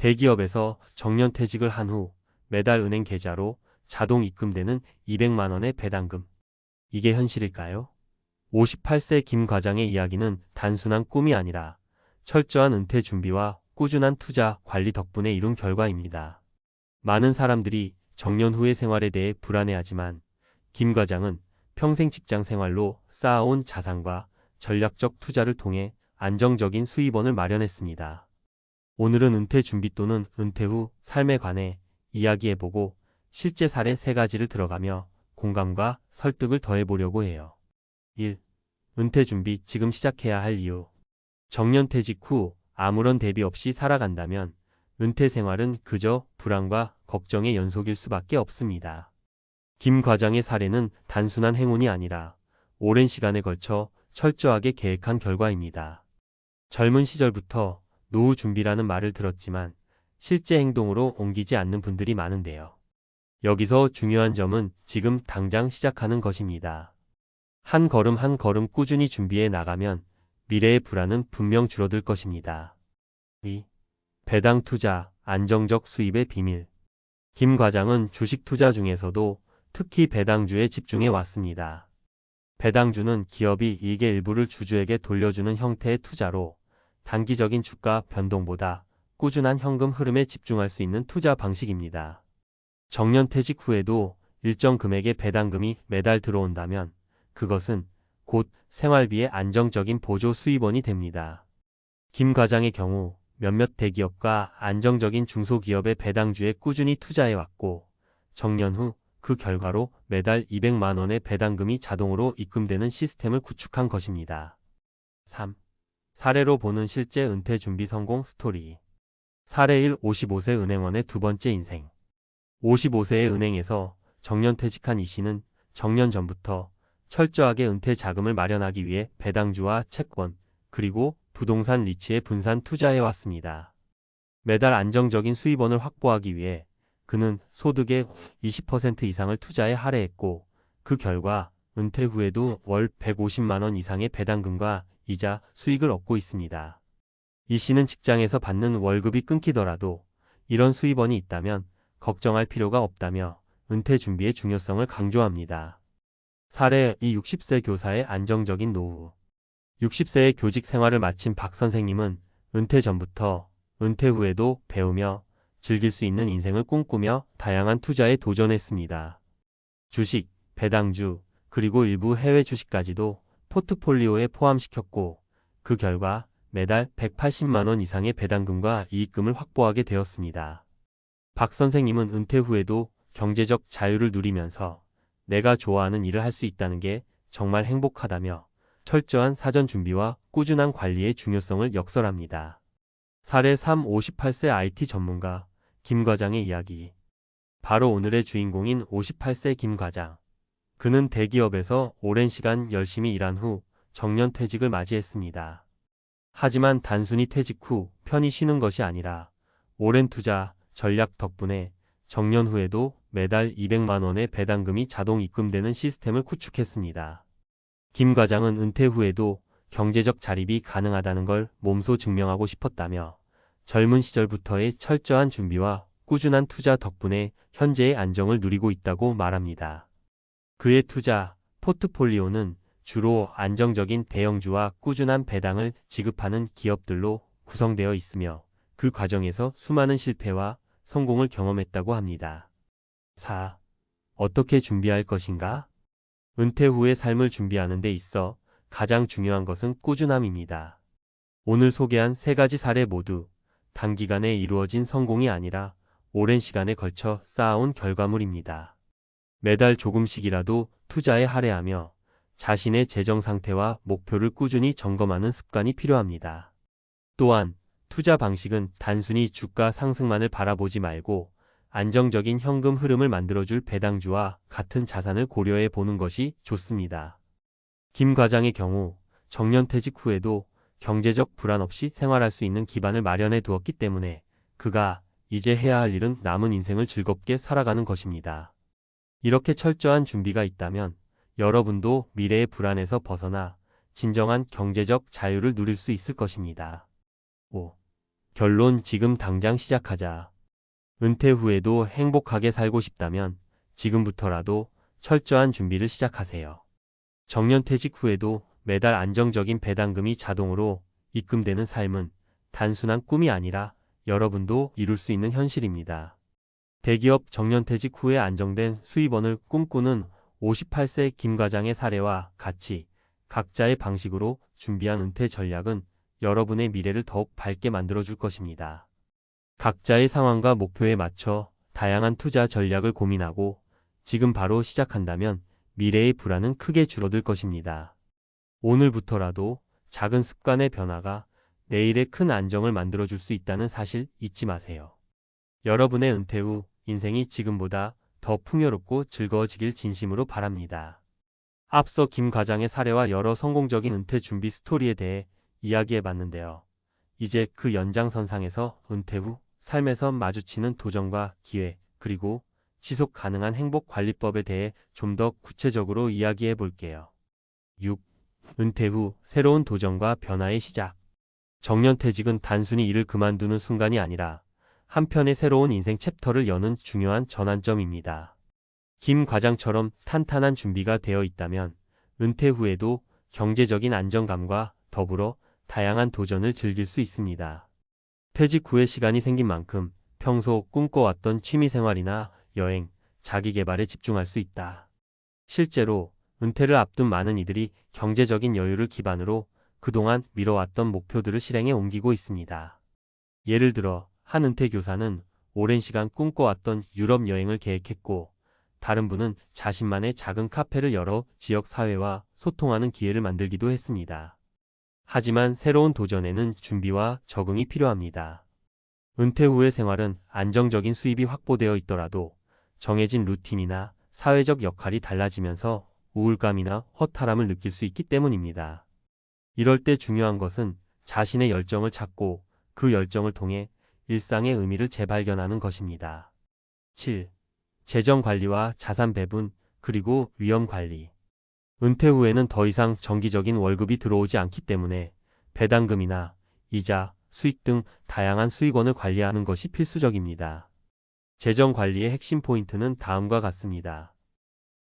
대기업에서 정년퇴직을 한 후 매달 은행 계좌로 자동 입금되는 200만 원의 배당금. 이게 현실일까요? 58세 김 과장의 이야기는 단순한 꿈이 아니라 철저한 은퇴 준비와 꾸준한 투자 관리 덕분에 이룬 결과입니다. 많은 사람들이 정년 후의 생활에 대해 불안해하지만 김 과장은 평생 직장 생활로 쌓아온 자산과 전략적 투자를 통해 안정적인 수입원을 마련했습니다. 오늘은 은퇴 준비 또는 은퇴 후 삶에 관해 이야기해보고 실제 사례 3가지를 들어가며 공감과 설득을 더해보려고 해요. 1. 은퇴 준비 지금 시작해야 할 이유. 정년퇴직 후 아무런 대비 없이 살아간다면 은퇴 생활은 그저 불안과 걱정의 연속일 수밖에 없습니다. 김 과장의 사례는 단순한 행운이 아니라 오랜 시간에 걸쳐 철저하게 계획한 결과입니다. 젊은 시절부터 노후 준비라는 말을 들었지만 실제 행동으로 옮기지 않는 분들이 많은데요. 여기서 중요한 점은 지금 당장 시작하는 것입니다. 한 걸음 한 걸음 꾸준히 준비해 나가면 미래의 불안은 분명 줄어들 것입니다. 2. 배당 투자, 안정적 수입의 비밀. 김 과장은 주식 투자 중에서도 특히 배당주에 집중해 왔습니다. 배당주는 기업이 이익의 일부를 주주에게 돌려주는 형태의 투자로 단기적인 주가 변동보다 꾸준한 현금 흐름에 집중할 수 있는 투자 방식입니다. 정년퇴직 후에도 일정 금액의 배당금이 매달 들어온다면 그것은 곧 생활비의 안정적인 보조 수입원이 됩니다. 김 과장의 경우 몇몇 대기업과 안정적인 중소기업의 배당주에 꾸준히 투자해왔고 정년 후 그 결과로 매달 200만 원의 배당금이 자동으로 입금되는 시스템을 구축한 것입니다. 3. 사례로 보는 실제 은퇴 준비 성공 스토리. 사례 1. 55세 은행원의 두 번째 인생. 55세의 은행에서 정년퇴직한 이 씨는 정년 전부터 철저하게 은퇴 자금을 마련하기 위해 배당주와 채권, 그리고 부동산 리츠에 분산 투자해왔습니다. 매달 안정적인 수입원을 확보하기 위해 그는 소득의 20% 이상을 투자에 할애했고 그 결과 은퇴 후에도 월 150만 원 이상의 배당금과 이자 수익을 얻고 있습니다. 이 씨는 직장에서 받는 월급이 끊기더라도 이런 수입원이 있다면 걱정할 필요가 없다며 은퇴 준비의 중요성을 강조합니다. 사례 2. 60세 교사의 안정적인 노후. 60세의 교직 생활을 마친 박 선생님은 은퇴 전부터 은퇴 후에도 배우며 즐길 수 있는 인생을 꿈꾸며 다양한 투자에 도전했습니다. 주식, 배당주, 그리고 일부 해외 주식까지도 포트폴리오에 포함시켰고 그 결과 매달 180만 원 이상의 배당금과 이익금을 확보하게 되었습니다. 박 선생님은 은퇴 후에도 경제적 자유를 누리면서 내가 좋아하는 일을 할 수 있다는 게 정말 행복하다며 철저한 사전 준비와 꾸준한 관리의 중요성을 역설합니다. 사례 3. 58세 IT 전문가 김 과장의 이야기. 바로 오늘의 주인공인 58세 김 과장. 그는 대기업에서 오랜 시간 열심히 일한 후 정년퇴직을 맞이했습니다. 하지만 단순히 퇴직 후 편히 쉬는 것이 아니라 오랜 투자, 전략 덕분에 정년 후에도 매달 200만 원의 배당금이 자동 입금되는 시스템을 구축했습니다. 김 과장은 은퇴 후에도 경제적 자립이 가능하다는 걸 몸소 증명하고 싶었다며 젊은 시절부터의 철저한 준비와 꾸준한 투자 덕분에 현재의 안정을 누리고 있다고 말합니다. 그의 투자 포트폴리오는 주로 안정적인 대형주와 꾸준한 배당을 지급하는 기업들로 구성되어 있으며 그 과정에서 수많은 실패와 성공을 경험했다고 합니다. 4. 어떻게 준비할 것인가? 은퇴 후의 삶을 준비하는 데 있어 가장 중요한 것은 꾸준함입니다. 오늘 소개한 3가지 사례 모두 단기간에 이루어진 성공이 아니라 오랜 시간에 걸쳐 쌓아온 결과물입니다. 매달 조금씩이라도 투자에 할애하며 자신의 재정 상태와 목표를 꾸준히 점검하는 습관이 필요합니다. 또한 투자 방식은 단순히 주가 상승만을 바라보지 말고 안정적인 현금 흐름을 만들어줄 배당주와 같은 자산을 고려해 보는 것이 좋습니다. 김 과장의 경우 정년퇴직 후에도 경제적 불안 없이 생활할 수 있는 기반을 마련해 두었기 때문에 그가 이제 해야 할 일은 남은 인생을 즐겁게 살아가는 것입니다. 이렇게 철저한 준비가 있다면 여러분도 미래의 불안에서 벗어나 진정한 경제적 자유를 누릴 수 있을 것입니다. 5. 결론 지금 당장 시작하자. 은퇴 후에도 행복하게 살고 싶다면 지금부터라도 철저한 준비를 시작하세요. 정년퇴직 후에도 매달 안정적인 배당금이 자동으로 입금되는 삶은 단순한 꿈이 아니라 여러분도 이룰 수 있는 현실입니다. 대기업 정년퇴직 후에 안정된 수입원을 꿈꾸는 58세 김 과장의 사례와 같이 각자의 방식으로 준비한 은퇴 전략은 여러분의 미래를 더욱 밝게 만들어줄 것입니다. 각자의 상황과 목표에 맞춰 다양한 투자 전략을 고민하고 지금 바로 시작한다면 미래의 불안은 크게 줄어들 것입니다. 오늘부터라도 작은 습관의 변화가 내일의 큰 안정을 만들어줄 수 있다는 사실 잊지 마세요. 여러분의 은퇴 후 인생이 지금보다 더 풍요롭고 즐거워지길 진심으로 바랍니다. 앞서 김 과장의 사례와 여러 성공적인 은퇴 준비 스토리에 대해 이야기해봤는데요. 이제 그 연장선상에서 은퇴 후 삶에서 마주치는 도전과 기회, 그리고 지속 가능한 행복 관리법에 대해 좀 더 구체적으로 이야기해 볼게요. 6. 은퇴 후 새로운 도전과 변화의 시작. 정년퇴직은 단순히 일을 그만두는 순간이 아니라 한편의 새로운 인생 챕터를 여는 중요한 전환점입니다. 김 과장처럼 탄탄한 준비가 되어 있다면 은퇴 후에도 경제적인 안정감과 더불어 다양한 도전을 즐길 수 있습니다. 퇴직 후에 시간이 생긴 만큼 평소 꿈꿔왔던 취미생활이나 여행, 자기계발에 집중할 수 있다. 실제로 은퇴를 앞둔 많은 이들이 경제적인 여유를 기반으로 그동안 미뤄왔던 목표들을 실행에 옮기고 있습니다. 예를 들어 한 은퇴 교사는 오랜 시간 꿈꿔왔던 유럽 여행을 계획했고, 다른 분은 자신만의 작은 카페를 열어 지역 사회와 소통하는 기회를 만들기도 했습니다. 하지만 새로운 도전에는 준비와 적응이 필요합니다. 은퇴 후의 생활은 안정적인 수입이 확보되어 있더라도 정해진 루틴이나 사회적 역할이 달라지면서 우울감이나 허탈함을 느낄 수 있기 때문입니다. 이럴 때 중요한 것은 자신의 열정을 찾고 그 열정을 통해 일상의 의미를 재발견하는 것입니다. 7. 재정 관리와 자산 배분, 그리고 위험 관리. 은퇴 후에는 더 이상 정기적인 월급이 들어오지 않기 때문에 배당금이나 이자, 수익 등 다양한 수익원을 관리하는 것이 필수적입니다. 재정 관리의 핵심 포인트는 다음과 같습니다.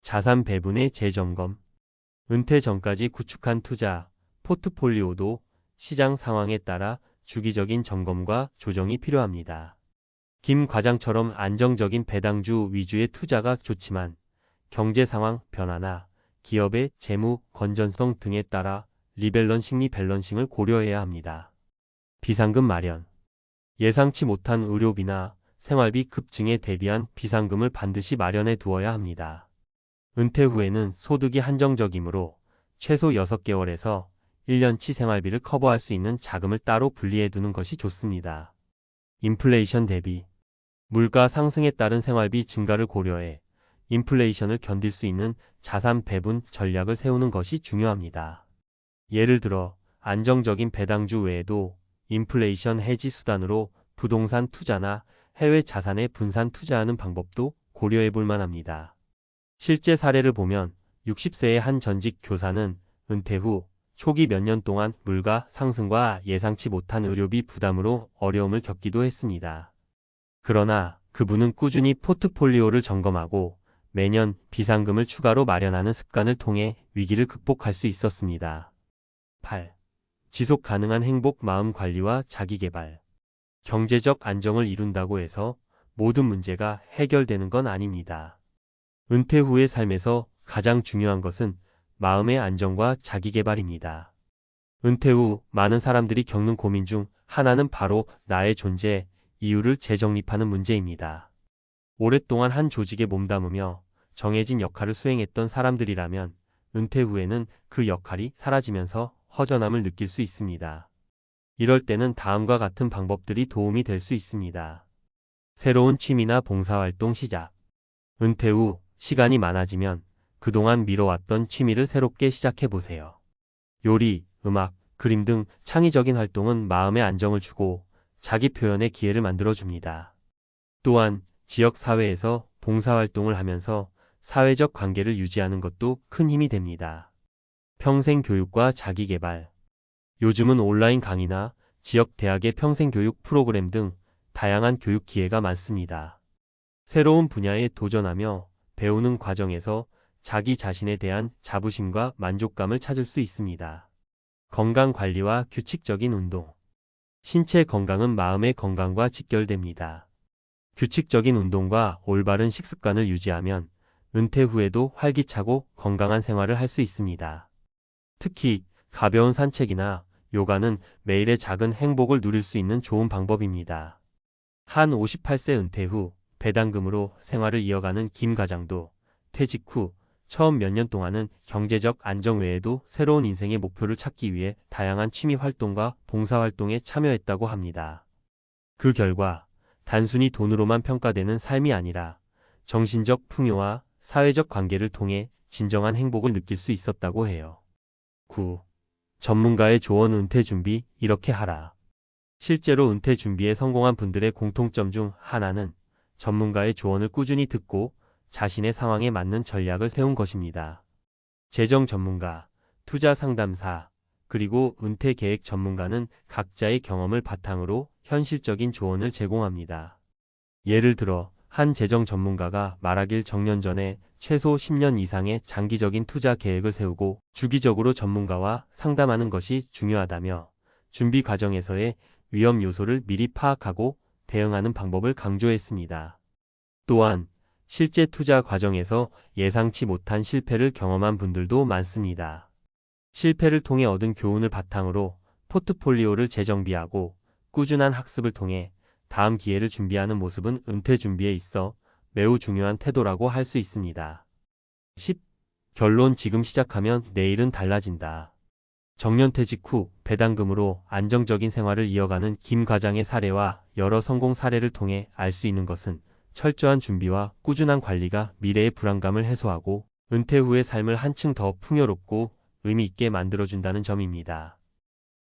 자산 배분의 재점검. 은퇴 전까지 구축한 투자, 포트폴리오도 시장 상황에 따라 주기적인 점검과 조정이 필요합니다. 김 과장처럼 안정적인 배당주 위주의 투자가 좋지만 경제 상황 변화나 기업의 재무 건전성 등에 따라 리밸런싱 밸런싱을 고려해야 합니다. 비상금 마련. 예상치 못한 의료비나 생활비 급증에 대비한 비상금을 반드시 마련해 두어야 합니다. 은퇴 후에는 소득이 한정적이므로 최소 6개월에서 1년치 생활비를 커버할 수 있는 자금을 따로 분리해 두는 것이 좋습니다. 인플레이션 대비. 물가 상승에 따른 생활비 증가를 고려해 인플레이션을 견딜 수 있는 자산 배분 전략을 세우는 것이 중요합니다. 예를 들어 안정적인 배당주 외에도 인플레이션 해지 수단으로 부동산 투자나 해외 자산에 분산 투자하는 방법도 고려해 볼 만합니다. 실제 사례를 보면 60세의 한 전직 교사는 은퇴 후 초기 몇 년 동안 물가 상승과 예상치 못한 의료비 부담으로 어려움을 겪기도 했습니다. 그러나 그분은 꾸준히 포트폴리오를 점검하고 매년 비상금을 추가로 마련하는 습관을 통해 위기를 극복할 수 있었습니다. 8. 지속 가능한 행복 마음 관리와 자기개발. 경제적 안정을 이룬다고 해서 모든 문제가 해결되는 건 아닙니다. 은퇴 후의 삶에서 가장 중요한 것은 마음의 안정과 자기개발입니다. 은퇴 후 많은 사람들이 겪는 고민 중 하나는 바로 나의 존재, 이유를 재정립하는 문제입니다. 오랫동안 한 조직에 몸담으며 정해진 역할을 수행했던 사람들이라면 은퇴 후에는 그 역할이 사라지면서 허전함을 느낄 수 있습니다. 이럴 때는 다음과 같은 방법들이 도움이 될 수 있습니다. 새로운 취미나 봉사활동 시작. 은퇴 후 시간이 많아지면 그동안 미뤄왔던 취미를 새롭게 시작해보세요. 요리, 음악, 그림 등 창의적인 활동은 마음의 안정을 주고 자기 표현의 기회를 만들어줍니다. 또한 지역 사회에서 봉사활동을 하면서 사회적 관계를 유지하는 것도 큰 힘이 됩니다. 평생 교육과 자기개발. 요즘은 온라인 강의나 지역 대학의 평생교육 프로그램 등 다양한 교육 기회가 많습니다. 새로운 분야에 도전하며 배우는 과정에서 자기 자신에 대한 자부심과 만족감을 찾을 수 있습니다. 건강 관리와 규칙적인 운동. 신체 건강은 마음의 건강과 직결됩니다. 규칙적인 운동과 올바른 식습관을 유지하면 은퇴 후에도 활기차고 건강한 생활을 할 수 있습니다. 특히 가벼운 산책이나 요가는 매일의 작은 행복을 누릴 수 있는 좋은 방법입니다. 한 58세 은퇴 후 배당금으로 생활을 이어가는 김 과장도 퇴직 후 처음 몇 년 동안은 경제적 안정 외에도 새로운 인생의 목표를 찾기 위해 다양한 취미 활동과 봉사 활동에 참여했다고 합니다. 그 결과 단순히 돈으로만 평가되는 삶이 아니라 정신적 풍요와 사회적 관계를 통해 진정한 행복을 느낄 수 있었다고 해요. 9. 전문가의 조언. 은퇴 준비 이렇게 하라. 실제로 은퇴 준비에 성공한 분들의 공통점 중 하나는 전문가의 조언을 꾸준히 듣고 자신의 상황에 맞는 전략을 세운 것입니다. 재정 전문가, 투자 상담사, 그리고 은퇴 계획 전문가는 각자의 경험을 바탕으로 현실적인 조언을 제공합니다. 예를 들어 한 재정 전문가가 말하길 정년 전에 최소 10년 이상의 장기적인 투자 계획을 세우고 주기적으로 전문가와 상담하는 것이 중요하다며 준비 과정에서의 위험 요소를 미리 파악하고 대응하는 방법을 강조했습니다. 또한 실제 투자 과정에서 예상치 못한 실패를 경험한 분들도 많습니다. 실패를 통해 얻은 교훈을 바탕으로 포트폴리오를 재정비하고 꾸준한 학습을 통해 다음 기회를 준비하는 모습은 은퇴 준비에 있어 매우 중요한 태도라고 할 수 있습니다. 10. 결론. 지금 시작하면 내일은 달라진다. 정년퇴직 후 배당금으로 안정적인 생활을 이어가는 김 과장의 사례와 여러 성공 사례를 통해 알 수 있는 것은 철저한 준비와 꾸준한 관리가 미래의 불안감을 해소하고 은퇴 후의 삶을 한층 더 풍요롭고 의미 있게 만들어준다는 점입니다.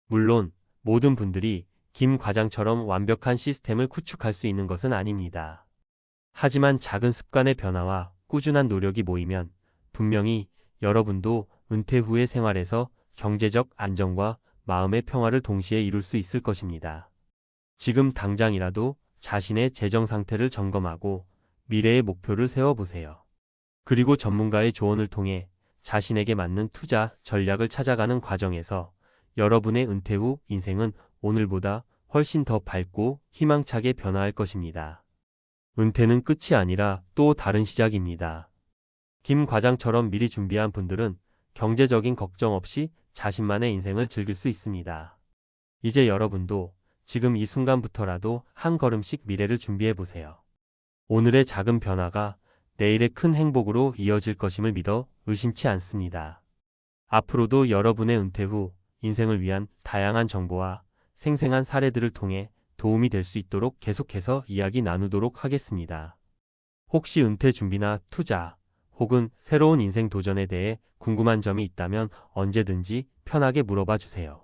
물론 모든 분들이 김 과장처럼 완벽한 시스템을 구축할 수 있는 것은 아닙니다. 하지만 작은 습관의 변화와 꾸준한 노력이 모이면 분명히 여러분도 은퇴 후의 생활에서 경제적 안정과 마음의 평화를 동시에 이룰 수 있을 것입니다. 지금 당장이라도 자신의 재정 상태를 점검하고 미래의 목표를 세워보세요. 그리고 전문가의 조언을 통해 자신에게 맞는 투자 전략을 찾아가는 과정에서 여러분의 은퇴 후 인생은 오늘보다 훨씬 더 밝고 희망차게 변화할 것입니다. 은퇴는 끝이 아니라 또 다른 시작입니다. 김 과장처럼 미리 준비한 분들은 경제적인 걱정 없이 자신만의 인생을 즐길 수 있습니다. 이제 여러분도 지금 이 순간부터라도 한 걸음씩 미래를 준비해보세요. 오늘의 작은 변화가 내일의 큰 행복으로 이어질 것임을 믿어 의심치 않습니다. 앞으로도 여러분의 은퇴 후 인생을 위한 다양한 정보와 생생한 사례들을 통해 도움이 될 수 있도록 계속해서 이야기 나누도록 하겠습니다. 혹시 은퇴 준비나 투자 혹은 새로운 인생 도전에 대해 궁금한 점이 있다면 언제든지 편하게 물어봐 주세요.